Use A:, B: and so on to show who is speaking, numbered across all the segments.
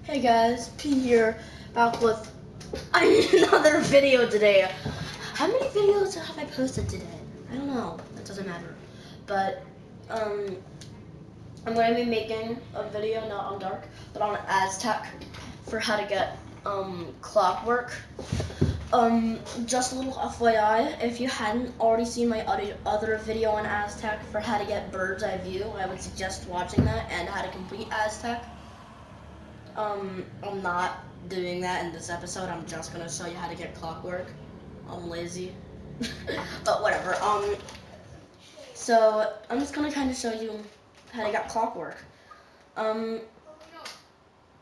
A: Hey guys, P here, back with another video today. How many videos have I posted today? I don't know, that doesn't matter. But, I'm going to be making a video, not on Dark, but on Aztec, for how to get, Clockwork. Just a little FYI, if you hadn't already seen my other video on Aztec for how to get bird's eye view, I would suggest watching that, and how to complete Aztec. I'm not doing that in this episode. I'm just gonna show you how to get Clockwork. I'm lazy, but whatever. So I'm just gonna kind of show you how to get Clockwork.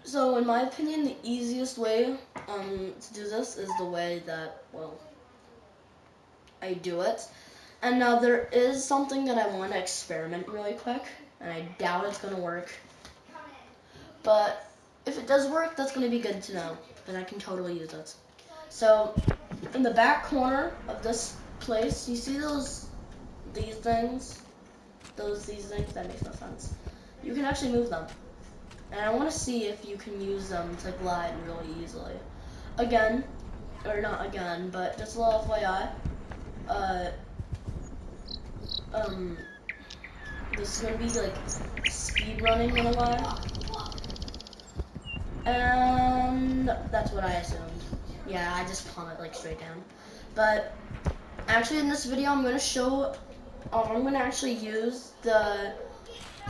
A: So in my opinion, the easiest way to do this is the way that, well, I do it. And now there is something that I want to experiment really quick, and I doubt it's gonna work. But if it does work, that's going to be good to know, because I can totally use it. So, in the back corner of this place, you see these things? These things? That makes no sense. You can actually move them. And I want to see if you can use them to glide really easily. Again, or not again, but just a little FYI. This is going to be like speed running in a while. And that's what I assumed. Yeah, I just plummet like straight down. But actually in this video I'm going to show, I'm going to actually use the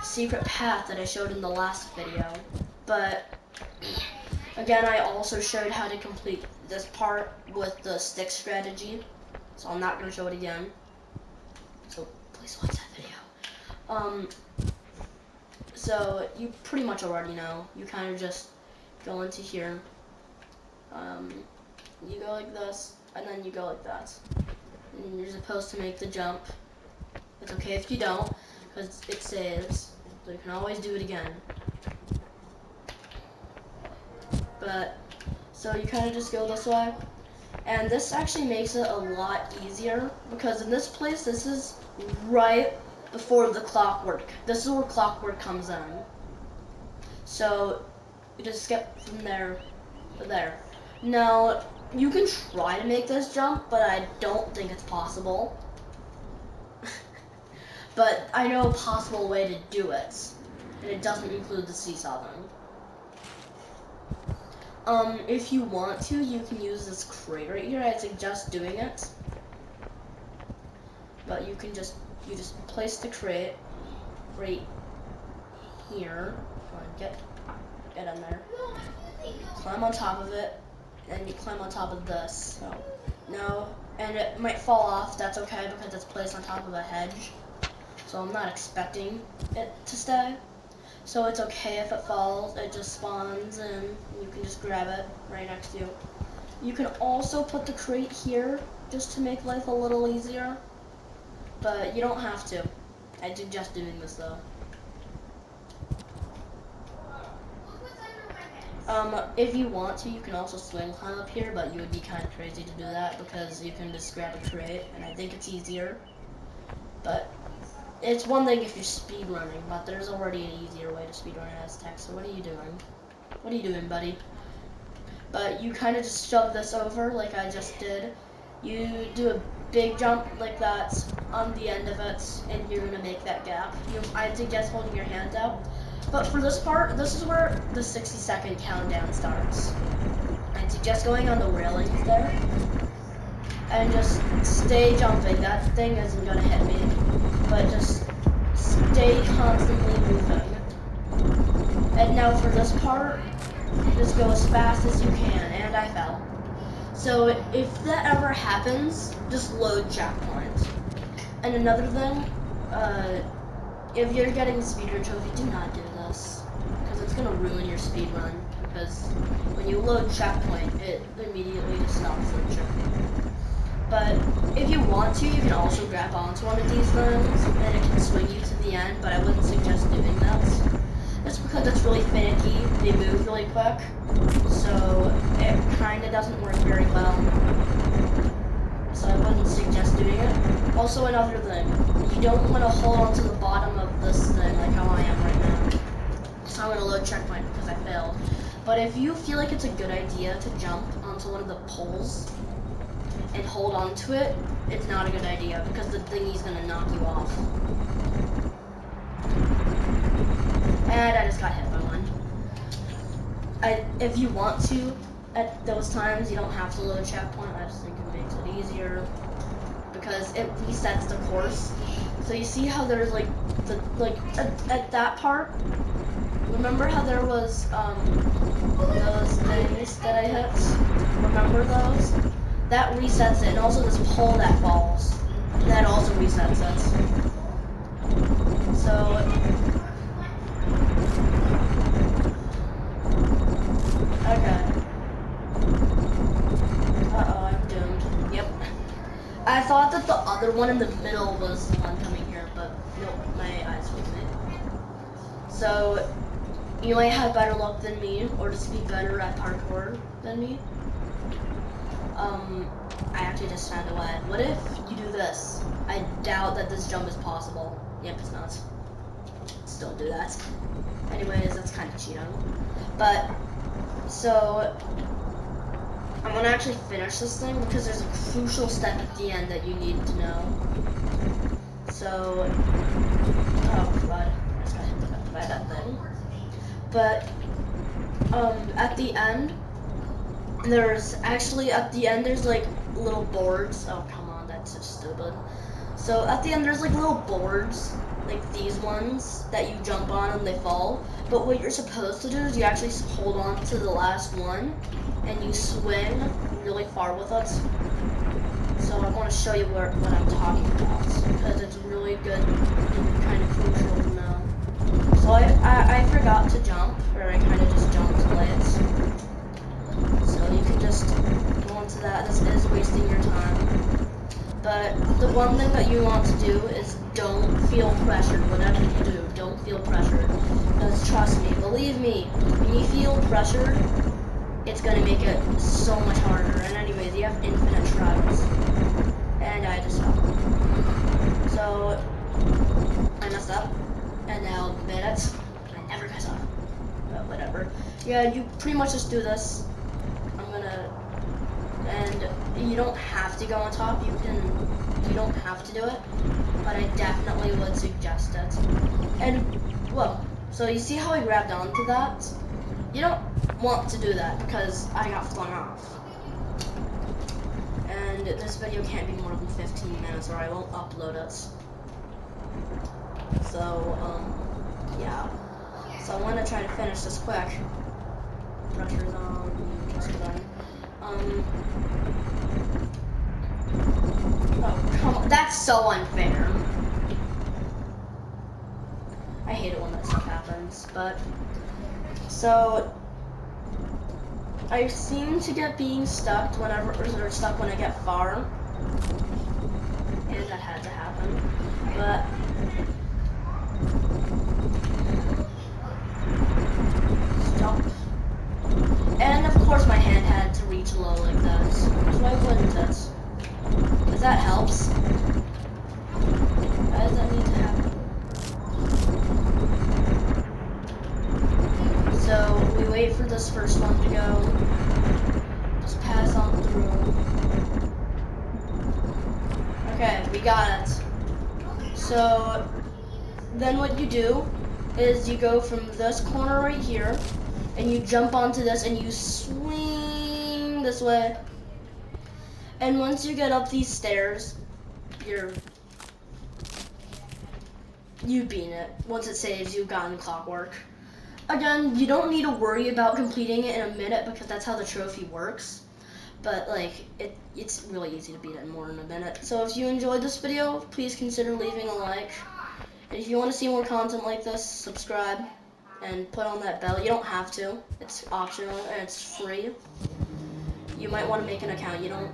A: secret path that I showed in the last video. But again, I also showed how to complete this part with the stick strategy. So I'm not going to show it again. So please watch that video. So you pretty much already know. You kind of just go into here, you go like this, and then you go like that. And you're supposed to make the jump. It's okay if you don't, because it saves, so you can always do it again. But, so you kind of just go this way, and this actually makes it a lot easier, because in this place, this is right before the Clockwork. This is where Clockwork comes in. So, you just skip from there to there. Now, you can try to make this jump, but I don't think it's possible. But I know a possible way to do it, and it doesn't include the seesaw thing. If you want to, you can use this crate right here. I suggest doing it. But you just place the crate right here. Come on, get in there. Climb on top of it, and you climb on top of this. So, no, and it might fall off. That's okay because it's placed on top of a hedge. So I'm not expecting it to stay. So it's okay if it falls. It just spawns, and you can just grab it right next to you. You can also put the crate here just to make life a little easier, but you don't have to. I suggest doing this though. If you want to, you can also swing climb up here, but you would be kind of crazy to do that because you can just grab a crate, and I think it's easier. But it's one thing if you're speed running, but there's already an easier way to speed run Aztec. So what are you doing? What are you doing, buddy? But you kind of just shove this over like I just did. You do a big jump like that on the end of it, and you're gonna make that gap. I suggest holding your hands out. But for this part, this is where the 60-second countdown starts. I suggest going on the railings there, and just stay jumping. That thing isn't gonna hit me, but just stay constantly moving. And now for this part, just go as fast as you can, and I fell. So if that ever happens, just load checkpoint. And another thing, if you're getting a speedrun trophy, do not do this, because it's going to ruin your speedrun, because when you load checkpoint, it immediately just stops the trophy. But if you want to, you can also grab onto one of these things, and it can swing you to the end, but I wouldn't suggest doing that. That's because it's really finicky, they move really quick, so it kind of doesn't work very well. So I wouldn't suggest doing it. Also another thing, you don't want to hold on to the bottom of this thing like how I am right now. So I'm going to load checkpoint because I failed. But if you feel like it's a good idea to jump onto one of the poles and hold on to it, it's not a good idea because the thingy's gonna knock you off. And I just got hit by one. If you want to, at those times, you don't have to load a checkpoint. I just think it makes it easier because it resets the course. So you see how there's like at that part. Remember how there was those things that I hit? Remember those? That resets it, and also this pole that falls. That also resets it. So okay. Uh-oh, I'm doomed. Yep. I thought that the other one in the middle was the one coming here, but nope, my eyes fooled me. So you might have better luck than me, or just be better at parkour than me. I actually just found a way. What if you do this? I doubt that this jump is possible. Yep, it's not. Still do that. Anyways, that's kind of cheating. But, so, I'm gonna actually finish this thing because there's a crucial step at the end that you need to know. So, oh crud, I just got hit by that thing. But, at the end, there's like little boards. Oh, come on, that's so stupid. So at the end, there's like little boards, like these ones, that you jump on and they fall. But what you're supposed to do is you actually hold on to the last one and you swing really far with it. So I want to show you what I'm talking about because it's really good and kind of crucial to know. So I forgot to jump, or I kind of just jumped late. So you can just go into that. This is wasting your time. But the one thing that you want to do is don't feel pressured. Whatever you do, don't feel pressured. Because trust me, believe me, when you feel pressured, it's going to make it so much harder. And anyways, you have infinite tries. And I just fell. So I messed up. And now I'll admit it. I never mess up. But whatever. Yeah, you pretty much just do this. And you don't have to go on top, you don't have to do it, but I definitely would suggest it. And, well, so you see how I grabbed onto that? You don't want to do that because I got flung off. And this video can't be more than 15 minutes or I won't upload it. So, yeah. So I want to try to finish this quick. Pressure's on, just done. Oh, come on. That's so unfair. I hate it when that stuff happens, but so I seem to get being stuck when I get far. And that had to happen. But stop. And of course my hand had to reach low like that. So why wouldn't it? Because that helps. Why does that need to happen? So we wait for this first one to go. Just pass on through. Okay, we got it. So then what you do is you go from this corner right here and you jump onto this and you swing this way. And once you get up these stairs, you've beaten it. Once it saves, you've gotten Clockwork. Again, you don't need to worry about completing it in a minute because that's how the trophy works. But like, it's really easy to beat it in more than a minute. So if you enjoyed this video, please consider leaving a like. And if you want to see more content like this, subscribe and put on that bell. You don't have to. It's optional and it's free. You might want to make an account. You don't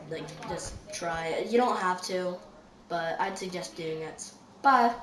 A: like just try it. You don't have to, but I'd suggest doing it. Bye.